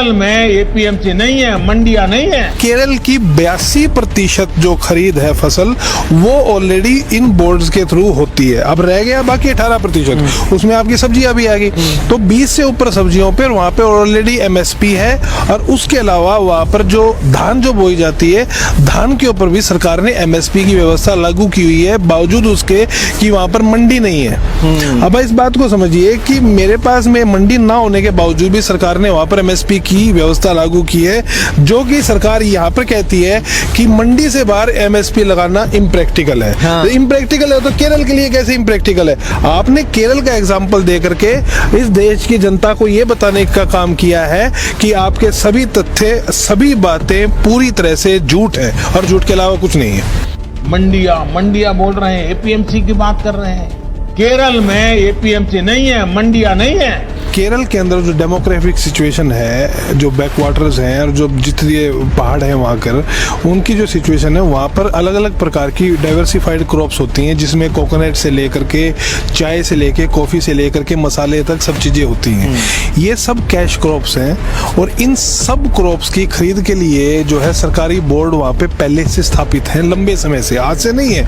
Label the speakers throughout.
Speaker 1: केरल में एपीएमसी नहीं है, मंडियां नहीं है।
Speaker 2: केरल की 82% जो खरीद है फसल वो ऑलरेडी इन बोर्ड्स के थ्रू होती है। अब रह गया बाकी 18%, उसमें आपकी सब्जियां भी आ गई। तो 20 से ऊपर सब्जियों पर वहां पे ऑलरेडी एमएसपी है। और उसके अलावा वहां पर जो धान जो बोई जाती है, धान के ऊपर भी सरकार ने एमएसपी की व्यवस्था लागू की हुई है, बावजूद उसके कि वहां पर मंडी नहीं है। अब इस बात को समझिए कि मेरे पास में मंडी ना होने के बावजूद भी सरकार ने वहां पर एमएसपी की व्यवस्था लागू की है, जो कि सरकार यहाँ पर कहती है कि मंडी से बाहर एमएसपी लगाना इम्प्रैक्टिकल है।
Speaker 3: हाँ।
Speaker 2: तो इम्प्रैक्टिकल है तो केरल के लिए कैसे इम्प्रैक्टिकल है? आपने केरल का एग्जाम्पल दे करके इस देश की जनता को यह बताने का काम किया है कि आपके सभी तथ्य, सभी बातें पूरी तरह से झूठ है और झूठ के अलावा कुछ नहीं है।
Speaker 1: मंडियां बोल रहे हैं, एपीएमसी की बात कर रहे हैं। केरल में एपीएमसी नहीं है, मंडियां नहीं है।
Speaker 2: केरल के अंदर जो डेमोग्राफिक सिचुएशन है, जो बैकवाटर्स हैं और जो जितने पहाड़ हैं वहाँ कर, उनकी जो सिचुएशन है वहाँ पर अलग अलग प्रकार की डाइवर्सिफाइड क्रॉप्स होती हैं, जिसमें कोकोनट से लेकर के चाय से लेके कॉफ़ी से लेकर के मसाले तक सब चीज़ें होती हैं। ये सब कैश क्रॉप्स हैं और इन सब क्रॉप्स की खरीद के लिए जो है सरकारी बोर्ड वहाँ पे पहले से स्थापित हैं, लंबे समय से, आज से नहीं है।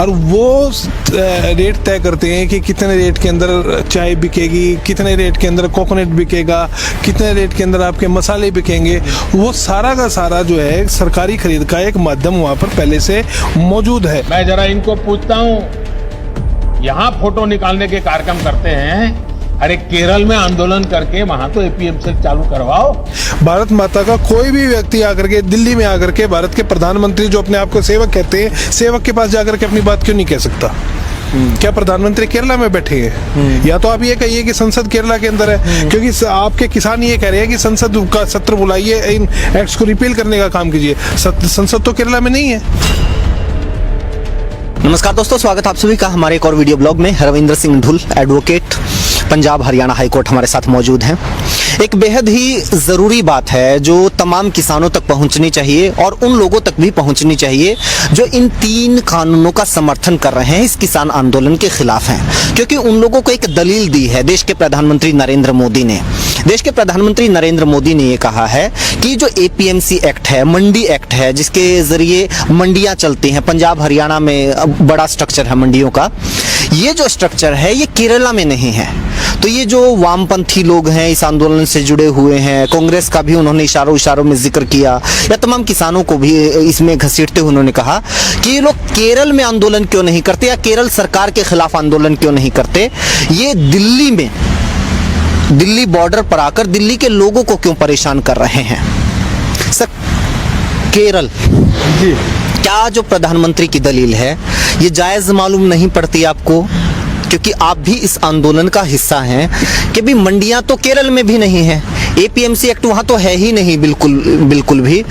Speaker 2: और वो रेट तय करते हैं कि कितने रेट के अंदर चाय बिकेगी, कितने रेट के अंदर कोकोनट बिकेगा, कितने रेट के अंदर आपके मसाले बिकेंगे। वो सारा का सारा जो है सरकारी खरीद का एक माध्यम वहां पर पहले से मौजूद है।
Speaker 1: मैं जरा इनको पूछता हूँ, यहाँ फोटो निकालने के कार्यक्रम करते हैं, अरे केरल में आंदोलन करके वहां तो एपीएमसी चालू करवाओ।
Speaker 2: भारत माता का कोई भी व्यक्ति आकर के दिल्ली में आकर के भारत के प्रधानमंत्री जो अपने आप को सेवक कहते हैं, सेवक के पास जाकर के अपनी बात क्यों नहीं कह सकता? क्या प्रधानमंत्री केरला में बैठे हैं? या तो आप ये कहिए कि संसद केरला के अंदर है, क्योंकि आपके किसान ये कह रहे हैं कि संसद का सत्र बुलाइए, इन एक्ट्स को रिपील करने का काम कीजिए। संसद तो केरला में नहीं है।
Speaker 3: नमस्कार दोस्तों, स्वागत आप सभी का हमारे एक और वीडियो ब्लॉग में। Ravindra Singh Dhull, advocate, Punjab Haryana high court हमारे साथ मौजूद हैं। एक बेहद ही ज़रूरी बात है जो तमाम किसानों तक पहुंचनी चाहिए और उन लोगों तक भी पहुंचनी चाहिए जो इन 3 कानूनों का समर्थन कर रहे हैं, इस किसान आंदोलन के खिलाफ हैं। क्योंकि उन लोगों को एक दलील दी है देश के प्रधानमंत्री नरेंद्र मोदी ने। देश के प्रधानमंत्री नरेंद्र मोदी ने ये कहा है कि जो एपीएमसी एक्ट है, मंडी एक्ट है, जिसके जरिए मंडियां चलती हैं, पंजाब हरियाणा में बड़ा स्ट्रक्चर है मंडियों का, ये जो स्ट्रक्चर है ये केरला में नहीं है। तो ये जो वामपंथी लोग हैं इस आंदोलन से जुड़े हुए हैं, कांग्रेस का भी उन्होंने इशारों में जिक्र किया, या तमाम किसानों को भी इसमें घसीटते हुए उन्होंने कहा कि ये लोग केरल में आंदोलन क्यों नहीं करते या केरल सरकार के खिलाफ आंदोलन क्यों नहीं करते, ये दिल्ली में, दिल्ली बॉर्डर पर आकर दिल्ली के लोगों को क्यों परेशान कर रहे हैं। सर, केरल
Speaker 2: जी,
Speaker 3: क्या जो प्रधानमंत्री की दलील है ये जायज मालूम नहीं पड़ती आपको? क्योंकि आप भी इस आंदोलन का हिस्सा हैं कि भी मंडियां तो केरल में भी नहीं है, एपीएमसी एक्ट वहां तो है ही नहीं, बिल्कुल भी।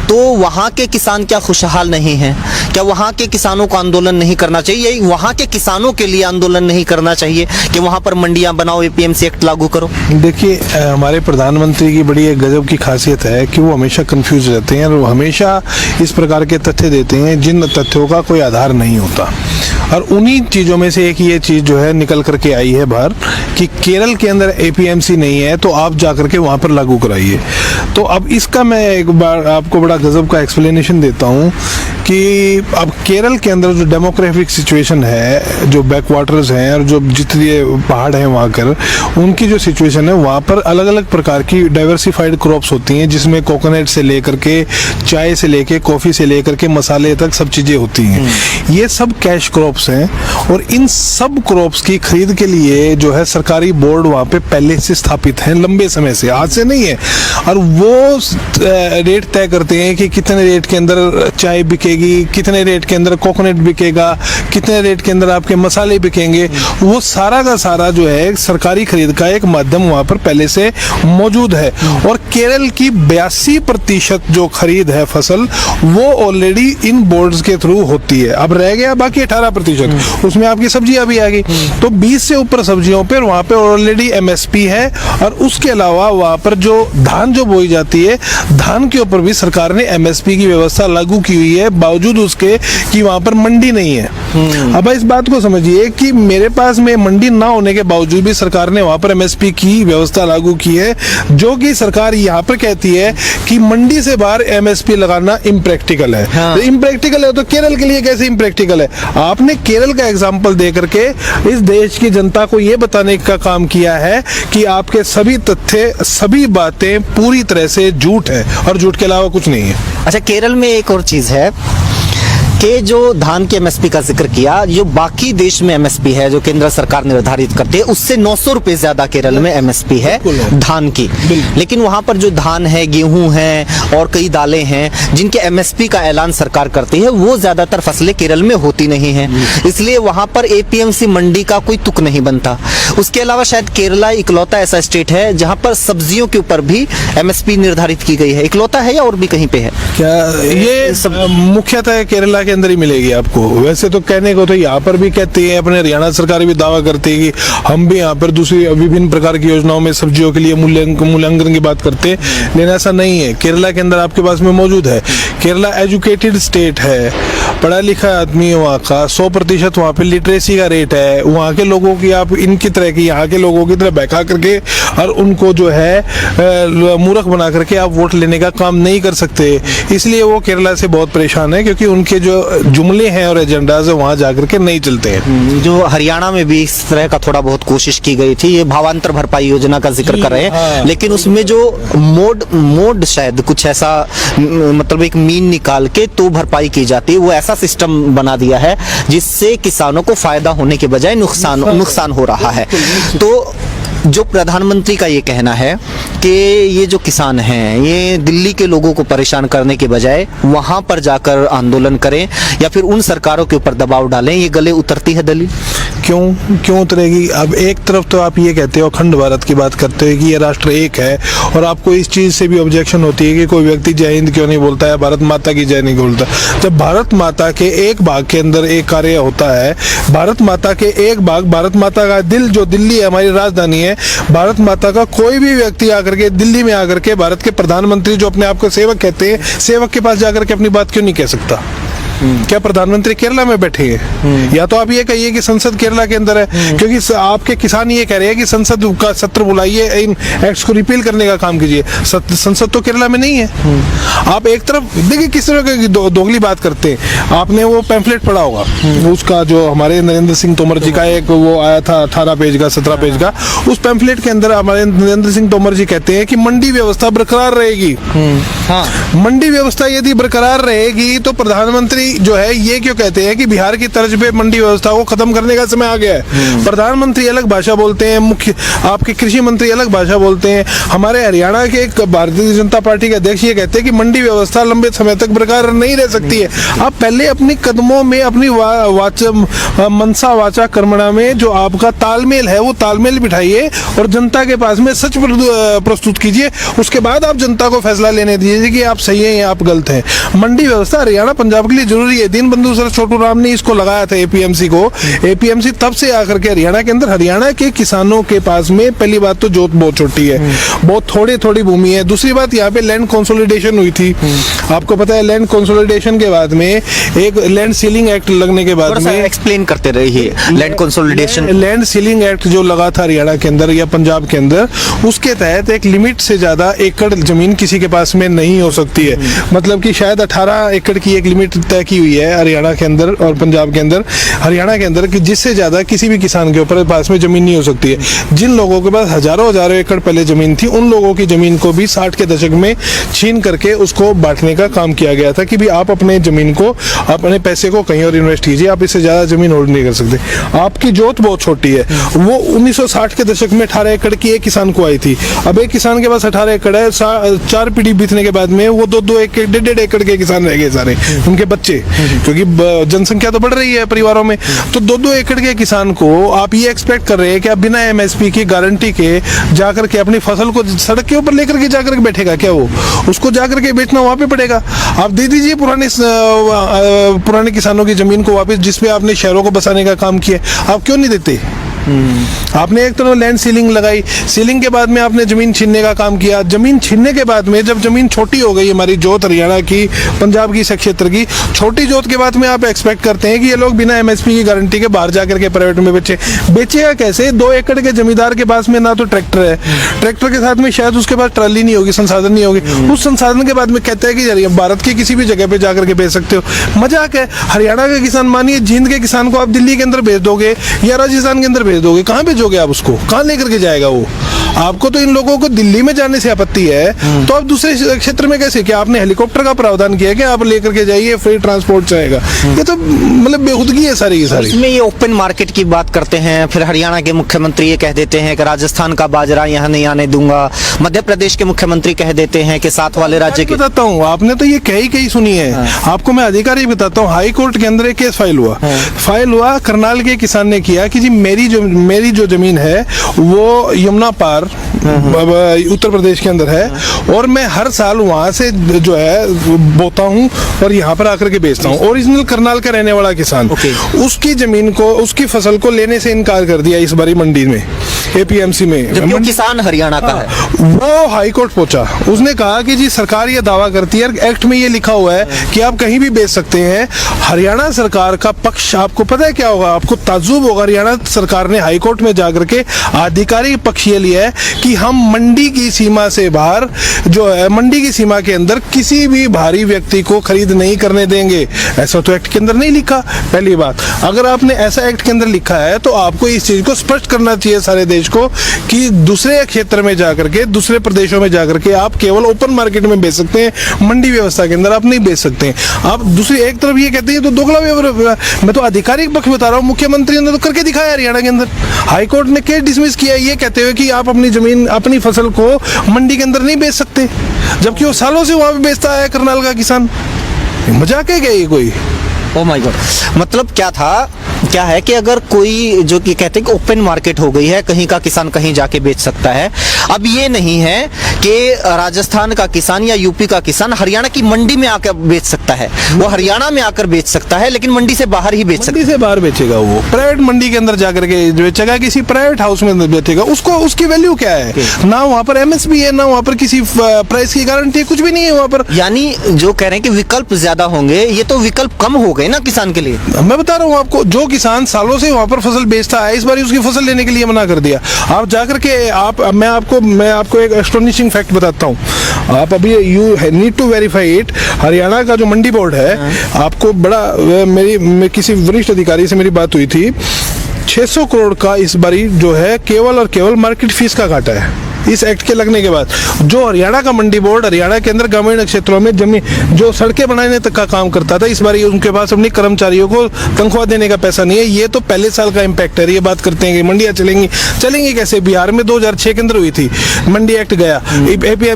Speaker 3: तो वहां के किसान क्या खुशहाल नहीं हैं? क्या वहां के किसानों को आंदोलन नहीं करना चाहिए? यही वहां के किसानों के लिए आंदोलन नहीं करना चाहिए कि वहां पर मंडियां बनाओ, एपीएमसी एक्ट लागू करो?
Speaker 2: देखिए, हमारे प्रधानमंत्री की बड़ी एक गजब की खासियत है कि वो हमेशा कंफ्यूज रहते हैं और वो हमेशा इस प्रकार के तथ्य देते हैं जिन तथ्यों का कोई आधार नहीं होता। और उन्हीं चीज़ों में से एक ये चीज़ जो है निकल करके आई है बाहर कि केरल के अंदर एपीएमसी नहीं है तो आप जा करके वहाँ पर लागू कराइए। तो अब इसका मैं एक बार आपको बड़ा गजब का एक्सप्लेनेशन देता हूँ कि अब केरल के अंदर जो डेमोग्राफिक सिचुएशन है, जो बैकवाटर्स हैं और जो जितने पहाड़ हैं वहाँ कर, उनकी जो सिचुएशन है वहाँ पर अलग अलग प्रकार की डाइवर्सिफाइड क्रॉप्स होती हैं, जिसमें कोकोनट से लेकर के चाय से लेके कॉफ़ी से लेकर के मसाले तक सब चीज़ें होती हैं। ये सब कैश क्रॉप्स हैं और इन सब क्रॉप्स की खरीद के लिए जो है सरकारी बोर्ड वहाँ पे पहले से स्थापित हैं, लंबे समय से, आज से नहीं है। और वो रेट तय करते हैं कि कितने रेट के अंदर चाय बिकेगी, कितने रेट के अंदर कोकोनट बिकेगा, कितने रेट के अंदर आपके मसाले बिकेंगे। वो सारा का सारा जो है सरकारी खरीद का एक माध्यम वहाँ पर पहले से मौजूद है। और केरल की 82% जो खरीद है फसल वो ऑलरेडी इन बोर्ड्स के थ्रू होती है। अब रह गया बाकी 18%। 100%, उसमें आपकी सब्जियां भी आ गई, तो 20 से ऊपर सब्जियों पर वहां पे ऑलरेडी एमएसपी है। और उसके अलावा वहां पर जो धान जो बोई जाती है, धान के ऊपर भी सरकार ने एमएसपी की व्यवस्था लागू की हुई है, बावजूद उसके कि वहां पर मंडी नहीं है। अब इस बात को समझिए कि मेरे पास में मंडी ना होने के बावजूद भी सरकार ने वहां पर एमएसपी की व्यवस्था लागू की है, जो कि सरकार यहाँ पर कहती है कि मंडी से बाहर एमएसपी लगाना इम्प्रैक्टिकल है। तो इम्प्रैक्टिकल है तो केरल के लिए कैसे इम्प्रैक्टिकल है? आपने केरल का एग्जाम्पल दे करके इस देश की जनता को यह बताने का काम किया है कि आपके सभी तथ्य, सभी बातें पूरी तरह से झूठ है और झूठ के अलावा कुछ नहीं है।
Speaker 3: अच्छा, केरल में एक और चीज है कि जो धान के एमएसपी का जिक्र किया, जो बाकी देश में एमएसपी है जो केंद्र सरकार निर्धारित करती है, उससे 900 रुपए ज्यादा केरल में एमएसपी है धान की। लेकिन वहां पर जो धान है, गेहूं है और कई दालें हैं जिनके एमएसपी का ऐलान सरकार करती है, वो ज्यादातर फसलें केरल में होती नहीं है, इसलिए वहां पर एपीएमसी मंडी का कोई तुक नहीं बनता। उसके अलावा शायद केरला इकलौता ऐसा स्टेट है जहां पर सब्जियों के ऊपर भी एमएसपी निर्धारित की गई है। इकलौता है या और भी कहीं पे है?
Speaker 2: क्या ये मुख्यतः केरला के अंदर ही मिलेगी आपको। वैसे तो कहने को तो यहाँ पर भी कहते हैं, अपने हरियाणा सरकार भी दावा करती है कि हम भी यहाँ पर दूसरी विभिन्न प्रकार की योजनाओं में सब्जियों के लिए मूल्यांकन की बात करते हैं, लेकिन ऐसा नहीं है। केरला के अंदर आपके पास में मौजूद है। केरला एजुकेटेड स्टेट है, पढ़ा लिखा आदमी है वहाँ का, 100% वहाँ पे लिटरेसी का रेट है। वहाँ के लोगों की आप इनकी तरह की, यहाँ के लोगों की तरह बहका करके और उनको जो है मूर्ख बना करके आप वोट लेने का काम नहीं कर सकते। इसलिए वो केरला से बहुत परेशान है, क्योंकि उनके जो जुमले हैं और एजेंडाज है वहाँ जाकर के नहीं चलते हैं।
Speaker 3: जो हरियाणा में भी इस तरह का थोड़ा बहुत कोशिश की गई थी, ये भावांतर भरपाई योजना का जिक्र कर रहे हैं, लेकिन उसमें जो मोड शायद कुछ ऐसा, मतलब एक मीन निकाल के तो भरपाई की जाती है, वो ऐसा सिस्टम बना दिया है जिससे किसानों को फायदा होने के बजाय नुकसान हो रहा है। तो जो प्रधानमंत्री का ये कहना है कि ये जो किसान हैं ये दिल्ली के लोगों को परेशान करने के बजाय वहां पर जाकर आंदोलन करें या फिर उन सरकारों के ऊपर दबाव डालें, ये गले उतरती है दलील?
Speaker 2: क्यों उतरेगी? अब एक तरफ तो आप ये कहते हो, अखंड भारत की बात करते हो कि ये राष्ट्र एक है, और आपको इस चीज से भी ऑब्जेक्शन होती है कि कोई व्यक्ति जय हिंद क्यों नहीं बोलता है, भारत माता की जय नहीं बोलता। जब भारत माता के एक भाग के अंदर एक कार्य होता है, भारत माता के एक भाग, भारत माता का दिल जो दिल्ली है, हमारी राजधानी है, भारत माता का कोई भी व्यक्ति आकर के दिल्ली में आकर के भारत के प्रधानमंत्री जो अपने आप को सेवक कहते हैं, सेवक के पास जाकर के अपनी बात क्यों नहीं कह सकता? क्या प्रधानमंत्री केरला में बैठे हैं? या तो आप ये कहिए कि संसद केरला के अंदर है, क्योंकि आपके किसान ये कह रहे हैं कि संसद का सत्र बुलाइए, इन एक्ट्स को रिपील करने का काम कीजिए। संसद तो केरला में नहीं है। आप एक तरफ देखिए किस तरह की दोगली बात करते हैं। आपने वो पैम्फलेट पढ़ा होगा, उसका जो हमारे नरेंद्र सिंह तोमर जी का एक वो आया था 18 पेज का, 17 पेज का, उस पैम्फलेट के अंदर हमारे नरेंद्र सिंह तोमर जी कहते हैं कि मंडी व्यवस्था बरकरार रहेगी। मंडी व्यवस्था यदि बरकरार रहेगी तो प्रधानमंत्री जो है ये क्यों कहते हैं कि बिहार की तर्ज पे मंडी व्यवस्था को खत्म करने का समय आ गया है? प्रधानमंत्री अलग भाषा बोलते हैं, मुख्य आपके कृषि मंत्री अलग भाषा बोलते हैं। हमारे हरियाणा के भारतीय जनता पार्टी के अध्यक्ष ये कहते हैं कि मंडी व्यवस्था लंबे समय तक बरकरार नहीं रह सकती है। आप पहले अपनी कदमों में, अपनी मनसा वाचा कर्मणा में जो आपका तालमेल है वो तालमेल बिठाइए और जनता के पास में सच प्रस्तुत कीजिए। उसके बाद आप जनता को फैसला लेने दीजिए कि आप सही हैं या आप गलत हैं। मंडी व्यवस्था हरियाणा पंजाब के लिए जरूरी है। दीनबंधु सर छोटू राम ने इसको लगाया था एपीएमसी को। एपीएमसी तब से आकर के हरियाणा के अंदर, हरियाणा के किसानों के पास में पहली बात तो जोत बहुत छोटी है, बहुत थोड़ी भूमि है। दूसरी बात यहाँ पे लैंड कंसोलिडेशन हुई थी, आपको पता है। लैंड कंसोलिडेशन के बाद में एक लैंड सीलिंग एक्ट लगने के बाद में,
Speaker 3: एक्सप्लेन करते रहिए। Land consolidation,
Speaker 2: land ceiling act जो लगा था हरियाणा के अंदर या पंजाब के अंदर, उसके तहत एक लिमिट से ज्यादा एकड़ जमीन किसी के पास में नहीं हो सकती है। मतलब कि शायद 18 एकड़ की एक लिमिट तय की हुई है हरियाणा के अंदर और पंजाब के अंदर। हरियाणा के अंदर कि जिससे ज्यादा किसी भी किसान के ऊपर पास में जमीन नहीं हो सकती है। जिन लोगों के पास हजारों एकड़ पहले जमीन थी, उन लोगों की जमीन को भी 60 के दशक में छीन करके उसको बांटने का काम किया गया था कि भी आप अपने जमीन को, अपने पैसे को कहीं और इन्वेस्ट कीजिए, आप इससे ज्यादा जमीन होल्ड नहीं कर सकते। आपकी जोत बहुत छोटी है। वो 1960 के दशक में 18 एकड़ की एक किसान को आई थी। अब एक किसान के पास 18 एकड़ है, 4 पीढ़ी बीतने के बाद में वो 2-2 एकड़, 1.5 एकड़ के किसान रह गए सारे, उनके बच्चे। क्योंकि जनसंख्या तो बढ़ रही है परिवारों में। तो 2-2 एकड़ के किसान को आप ये एक्सपेक्ट कर रहे हैं कि आप बिना एमएसपी की गारंटी के जाकर के अपनी फसल को सड़क के ऊपर लेकर के जाकर के बैठेगा क्या? वो उसको जाकर के बेचना वहां पे पड़ेगा। आप दे दीजिए पुराने किसानों की जमीन को वापस, जिसपे आपने शहरों को बसाने का काम किया। आप क्यों नहीं देते? आपने एक तरफ लैंड सीलिंग लगाई, सीलिंग के बाद में आपने जमीन छीनने का काम किया। जमीन छीनने के बाद में जब जमीन छोटी हो गई, हमारी जोत हरियाणा की, पंजाब की, इस क्षेत्र की छोटी जोत के बाद में आप एक्सपेक्ट करते हैं कि ये लोग बिना एमएसपी की गारंटी के बाहर जाकर के प्राइवेट में बेचेगा कैसे? 2 एकड़ के जमींदार के पास में ना तो ट्रैक्टर है, ट्रैक्टर के साथ में शायद उसके पास ट्राली नहीं होगी, संसाधन नहीं होगी। उस संसाधन के बाद में कहते हैं कि भारत के किसी भी जगह पे जाकर के बेच सकते हो। मजाक है। हरियाणा का किसान, मानिए जींद के किसान को आप दिल्ली के अंदर भेज दोगे या राजस्थान के अंदर भेज दोगे, कहाँ भेजोगे आप उसको? कहाँ लेकर के जाएगा वो? आपको तो इन लोगों को दिल्ली में जाने से आपत्ति है, तो आप दूसरे क्षेत्र में कैसे? क्या आपने हेलीकॉप्टर का प्रावधान किया है कि आप लेकर के जाइए, फ्री ट्रांसपोर्ट चाहेगा? ये तो मतलब बेहुदगी है सारी की सारी।
Speaker 3: इसमें ये ओपन मार्केट की बात करते हैं, फिर हरियाणा के मुख्यमंत्री ये कह देते हैं कि राजस्थान का बाजरा यहाँ नहीं आने दूंगा, मध्य प्रदेश के मुख्यमंत्री कह देते हैं कि साथ वाले राज्य के।
Speaker 2: बताता हूँ, आपने तो ये कही सुनी है। आपको मैं अधिकारी बताता हूँ, हाई कोर्ट के अंदर एक केस फाइल हुआ। करनाल के किसान ने किया कि जी मेरी जो जमीन है वो यमुना पार उत्तर प्रदेश के अंदर है, और मैं हर साल वहां से जो है बोता हूँ और यहाँ पर आकर के बेचता हूँ। ओरिजिनल करनाल का रहने वाला किसान, उसकी जमीन को, उसकी फसल को लेने से इनकार कर दिया इस बारी मंडी में, एपीएमसी में।
Speaker 3: जबकि किसान हरियाणा का है।
Speaker 2: वो हाई कोर्ट पहुंचा, उसने कहा कि जी सरकार ये दावा करती है, एक्ट में ये लिखा हुआ है कि आप कहीं भी बेच सकते हैं। हरियाणा सरकार का पक्ष आपको पता है क्या होगा? आपको ताज्जुब होगा। हरियाणा सरकार ने हाई कोर्ट में जाकर के आधिकारिक पक्ष ये लिया है कि हम मंडी की सीमा से बाहर जो है, मंडी की सीमा के अंदर किसी भी बाहरी व्यक्ति को खरीद नहीं करने देंगे। ऐसा तो एक्ट के अंदर नहीं लिखा। पहली बात, अगर आपने ऐसा एक्ट के अंदर लिखा है तो आपको इस चीज को स्पष्ट करना चाहिए सारे देश को कि दूसरे क्षेत्र में जाकर के, दूसरे प्रदेशों में जाकर के आप केवल ओपन मार्केट में बेच सकते हैं, मंडी व्यवस्था के अंदर आप नहीं बेच सकते हैं। आप दूसरी एक तरफ ये कहते हैं तो दोगला व्यवहार। मैं तो आधिकारिक पक्ष बता रहा हूँ, मुख्यमंत्री ने तो करके दिखाया हरियाणा के अंदर। हाई कोर्ट ने केस डिसमिस किया ये कहते हुए कि आप अपनी जमीन, अपनी फसल को मंडी के अंदर नहीं बेच सकते, जबकि वो सालों से वहां पे बेचता है करनाल का किसान। मजाक है क्या ये कोई?
Speaker 3: Oh my God. मतलब क्या है कि अगर कोई जो कि कहते हैं कि ओपन मार्केट हो गई है, कहीं का किसान कहीं जाके बेच सकता है। अब ये नहीं है कि राजस्थान का किसान या यूपी का किसान हरियाणा की मंडी में आकर बेच सकता है। वो हरियाणा में आकर बेच सकता है, लेकिन मंडी से बाहर ही बेच सकता है।
Speaker 2: मंडी से बाहर बेचेगा, वो प्राइवेट मंडी के अंदर जाकर के बेचेगा, किसी प्राइवेट हाउस में बेचेगा। उसको उसकी वैल्यू क्या है? ना वहाँ पर एमएसपी है, ना वहाँ पर किसी प्राइस की गारंटी, कुछ भी नहीं है वहाँ पर।
Speaker 3: यानी जो कह रहे हैं कि विकल्प ज्यादा होंगे, ये तो विकल्प कम हो गए ना किसान के लिए।
Speaker 2: मैं बता रहा हूँ आपको, जो किसान सालों से वहां पर फसल बेचता है, इस बार उसकी फसल लेने के लिए मना कर दिया। आप जाकर के मैं आपको एक एस्टोनिशिंग फैक्ट बताता हूँ। आप अभी you need to verify it. Haryana का जो मंडी बोर्ड है, आपको मेरी किसी वरिष्ठ अधिकारी से मेरी बात हुई थी, 600 करोड़ का इस बारी जो है केवल और केवल मार्केट फीस का घाटा है इस एक्ट के लगने के बाद। जो हरियाणा का मंडी बोर्ड हरियाणा के अंदर ग्रामीण क्षेत्रों में जमीन, जो सड़कें बनाने तक का काम करता था, इस बार उनके पास अपने कर्मचारियों को तनख्वाह देने का पैसा नहीं है। ये तो पहले साल का इम्पैक्ट है। ये बात करते हैं कि मंडियां चलेंगी कैसे? बिहार में 2006 के अंदर हुई थी, मंडी एक्ट गया।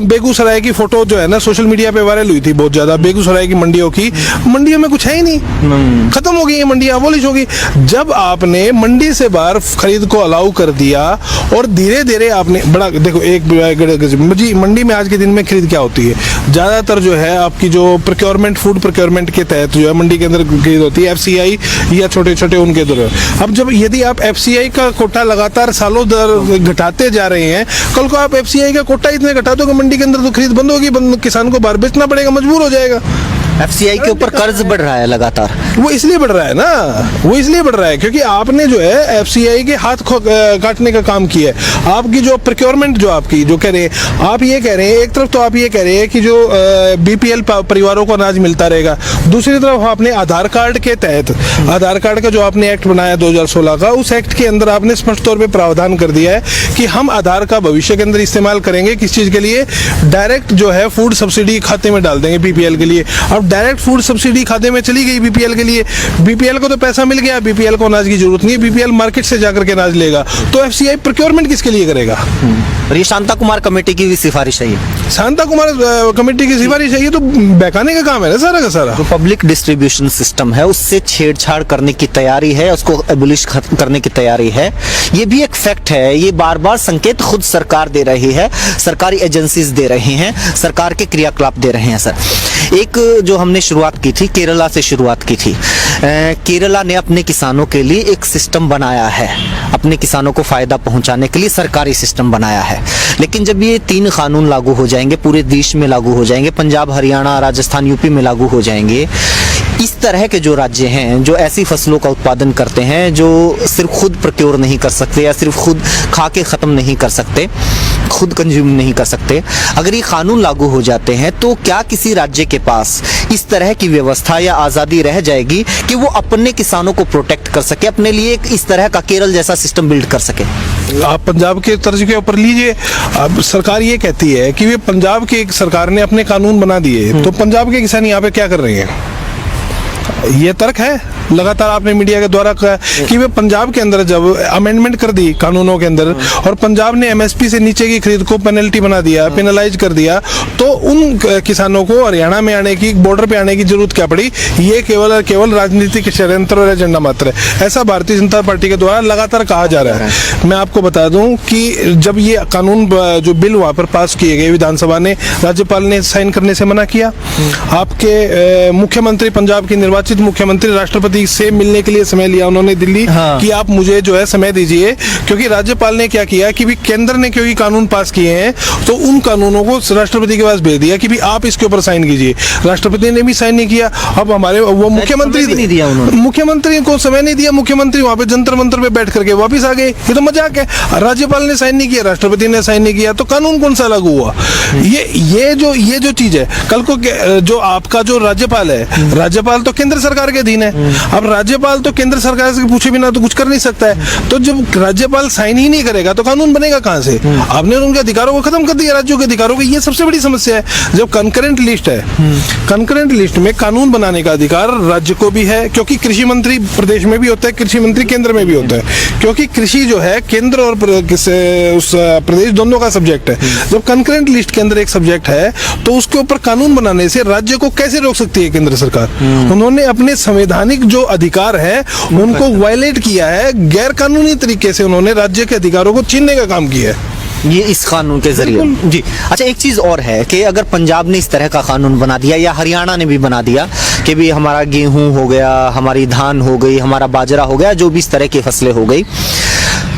Speaker 2: बेगूसराय की फोटो जो है ना सोशल मीडिया पे वायरल हुई थी बहुत ज्यादा, बेगूसराय की मंडियों में कुछ है ही नहीं, खत्म हो गई है मंडियां, अबोलिश हो गई। जब आपने मंडी से बाहर खरीद को अलाउ कर दिया और धीरे धीरे आपने बड़ा, देखो एक मंडी में आज के दिन में खरीद क्या होती है? ज्यादातर जो है आपकी जो प्रोक्योरमेंट, फूड प्रोक्योरमेंट के तहत जो है मंडी के अंदर खरीद होती है, एफसीआई या छोटे छोटे उनके द्वारा। अब जब यदि आप एफसीआई का कोटा लगातार सालों दर घटाते जा रहे हैं, कल को आप एफसीआई का कोटा इतने घटा दो कि मंडी के अंदर तो खरीद बंद होगी, किसान को बाहर बेचना पड़ेगा, मजबूर हो जाएगा।
Speaker 3: एफसीआई के ऊपर कर्ज बढ़ रहा है लगातार।
Speaker 2: वो इसलिए बढ़ रहा है ना, वो इसलिए बढ़ रहा है क्योंकि आपने जो है एफसीआई के हाथ काटने का काम किया है। आपकी जो प्रोक्योरमेंट जो आपकी जो कह रहे हैं, आप ये कह रहे हैं, एक तरफ तो आप ये कह रहे हैं कि जो बीपीएल परिवारों को अनाज मिलता रहेगा, दूसरी तरफ आपने आधार कार्ड के तहत, आधार कार्ड का जो आपने एक्ट बनाया 2016 का, उस एक्ट के अंदर आपने स्पष्ट तौर पर प्रावधान कर दिया है कि हम आधार का भविष्य के अंदर इस्तेमाल करेंगे। किस चीज के लिए? डायरेक्ट जो है फूड सब्सिडी खाते में डाल देंगे बीपीएल के लिए। अब डायरेक्ट फूड सब्सिडी खाते में चली गई बीपीएल के लिए। बीपीएल को तो पैसा मिल गया, बीपीएल को अनाज की जरूरत नहीं है, बीपीएल मार्केट से जाकर के अनाज लेगा, तो एफसीआई प्रोक्योरमेंट किसके लिए करेगा?
Speaker 3: और ये शांता कुमार कमेटी की भी सिफारिश है ये।
Speaker 2: शांता कुमार कमेटी की सिफारिश है, ये तो बहकाने का काम है ना सारा का सारा।
Speaker 3: जो पब्लिक डिस्ट्रीब्यूशन सिस्टम है उससे छेड़छाड़ करने की तैयारी है, उसको एबोलिश करने की तैयारी है, ये भी एक फैक्ट है। ये बार बार संकेत खुद सरकार दे रही है, सरकारी एजेंसीज दे रही हैं, सरकार के क्रियाकलाप दे रहे हैं सर। एक जो हमने शुरुआत की थी, केरला से शुरुआत की थी। केरला ने अपने किसानों के लिए एक सिस्टम बनाया है, अपने किसानों को फायदा पहुंचाने के लिए सरकारी सिस्टम बनाया है। लेकिन जब ये 3 कानून लागू हो जाएंगे, पूरे देश में लागू हो जाएंगे, पंजाब, हरियाणा, राजस्थान, यूपी में लागू हो जाएंगे, इस तरह के जो राज्य हैं जो ऐसी फसलों का उत्पादन करते हैं जो सिर्फ खुद प्रोक्योर नहीं कर सकते या सिर्फ खुद खा के ख़त्म नहीं कर सकते, खुद कंज्यूम नहीं कर सकते, अगर ये कानून लागू हो जाते हैं तो क्या किसी राज्य के पास इस तरह की व्यवस्था या आज़ादी रह जाएगी कि वो अपने किसानों को प्रोटेक्ट कर सके, अपने लिए एक इस तरह का केरल जैसा सिस्टम बिल्ड कर सके?
Speaker 2: आप पंजाब के तर्ज के ऊपर लीजिए। अब सरकार ये कहती है कि वे पंजाब की एक सरकार ने अपने कानून बना दिए, तो पंजाब के किसान यहाँ पे क्या कर रहे हैं? ये तर्क है लगातार आपने मीडिया के द्वारा कहा कि वे पंजाब के अंदर जब अमेंडमेंट कर दी कानूनों के अंदर और पंजाब ने एमएसपी से नीचे की खरीद को पेनल्टी बना दिया, पेनलाइज कर दिया, तो उन किसानों को हरियाणा में आने की, बॉर्डर पे आने की जरूरत क्या पड़ी? ये केवल और केवल राजनीतिक षड्यंत्र और एजेंडा मात्र है, ऐसा भारतीय जनता पार्टी के द्वारा लगातार कहा जा रहा है। मैं आपको बता दूं कि जब ये कानून जो बिल वहां पर पास किए गए, विधानसभा ने, राज्यपाल ने साइन करने से मना किया। आपके मुख्यमंत्री, पंजाब के निर्वाचित मुख्यमंत्री, राष्ट्रपति से मिलने के लिए समय लिया उन्होंने दिल्ली कि आप मुझे जो है समय दीजिए, क्योंकि राज्यपाल ने क्या किया कि भी केंद्र ने क्योंकि कानून पास किए हैं तो उन कानूनों को राष्ट्रपति के पास भेज दिया कि भी आप इसके ऊपर साइन कीजिए। राष्ट्रपति ने भी साइन नहीं किया। अब हमारे वो मुख्यमंत्री को समय नहीं दिया, मुख्यमंत्री वहां पे जंतर मंतर पे बैठ करके वापिस आ गए। ये तो मजाक है। राज्यपाल ने साइन नहीं किया, राष्ट्रपति ने साइन नहीं किया, तो कानून कौन सा लागू हुआ? ये जो चीज है, कल को जो आपका जो राज्यपाल है, राज्यपाल तो केंद्र सरकार के अधीन है। अब राज्यपाल तो केंद्र सरकार से पूछे बिना तो कुछ कर नहीं सकता है। तो जब राज्यपाल साइन ही नहीं करेगा तो कानून बनेगा कहां से? आपने उनके अधिकारों को खत्म कर दिया, राज्यों के अधिकारों को। ये सबसे बड़ी समस्या है। जब कंकरेंट लिस्ट है, कंकरेंट लिस्ट में कानून बनाने का अधिकार राज्य को भी है, क्योंकि कृषि मंत्री प्रदेश में भी होता है, कृषि मंत्री केंद्र में भी होता है, क्योंकि कृषि जो है केंद्र और उस प्रदेश दोनों का सब्जेक्ट है। जब कंकरेंट लिस्ट के अंदर एक सब्जेक्ट है तो उसके ऊपर कानून बनाने से राज्य को कैसे रोक सकती है केंद्र सरकार? उन्होंने अपने संवैधानिक जो अधिकार है उनको वायलेट किया है, गैर कानूनी तरीके से उन्होंने राज्य के अधिकारों को छीनने का काम किया है,
Speaker 3: ये इस कानून के जरिए जी। अच्छा, एक चीज और है कि अगर पंजाब ने इस तरह का कानून बना दिया या हरियाणा ने भी बना दिया कि भी हमारा गेहूं हो गया, हमारी धान हो गई, हमारा बाजरा हो गया, जो भी इस तरह की फसलें हो गई,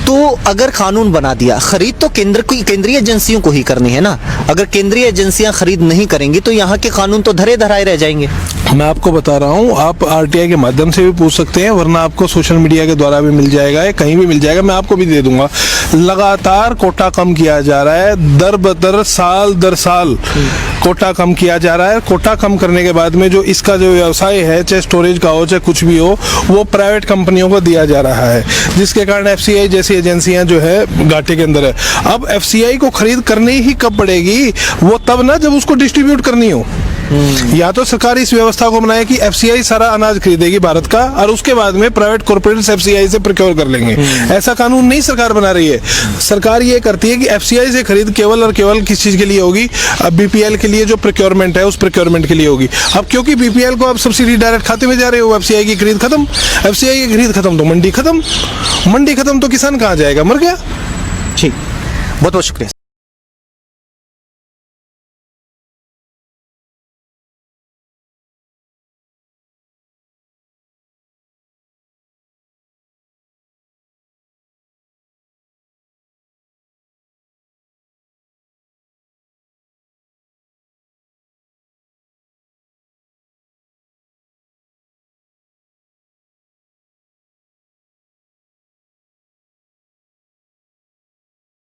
Speaker 3: तो अगर कानून बना दिया, खरीद तो केंद्रीय एजेंसियों को ही करनी है ना। अगर केंद्रीय एजेंसियां खरीद नहीं करेंगी तो यहाँ के कानून तो धरे धराए रह जाएंगे।
Speaker 2: मैं आपको बता रहा हूँ, आप आरटीआई के माध्यम से भी पूछ सकते हैं, वरना आपको सोशल मीडिया के द्वारा भी मिल जाएगा, कहीं भी मिल जाएगा, मैं आपको भी दे दूंगा। लगातार कोटा कम किया जा रहा है, दर बदर साल दर साल कोटा कम किया जा रहा है। कोटा कम करने के बाद में जो इसका जो व्यवसाय है, चाहे स्टोरेज का हो चाहे कुछ भी हो, वो प्राइवेट कंपनियों को दिया जा रहा है, जिसके कारण एफसीआई जैसी एजेंसियां जो है घाटे के अंदर है। अब एफसीआई को खरीद करनी ही कब पड़ेगी? वो तब ना जब उसको डिस्ट्रीब्यूट करनी हो। या तो सरकार इस व्यवस्था को बनाए कि एफसीआई सारा अनाज खरीदेगी भारत का और उसके बाद में प्राइवेट कॉर्पोरेट्स एफसीआई से प्रोक्योर कर लेंगे। ऐसा कानून नहीं सरकार बना रही है। सरकार ये करती है कि एफसीआई से खरीद केवल और केवल किस चीज के लिए होगी? अब बीपीएल के लिए जो प्रोक्योरमेंट है उस प्रोक्योरमेंट के लिए होगी। अब क्योंकि बीपीएल को अब सब्सिडी डायरेक्ट खाते में जा रहे हो, एफसीआई की खरीद खत्म, एफसीआई की खरीद खत्म तो मंडी खत्म, मंडी खत्म तो किसान कहाँ जाएगा? मर गया।
Speaker 3: ठीक, बहुत बहुत शुक्रिया।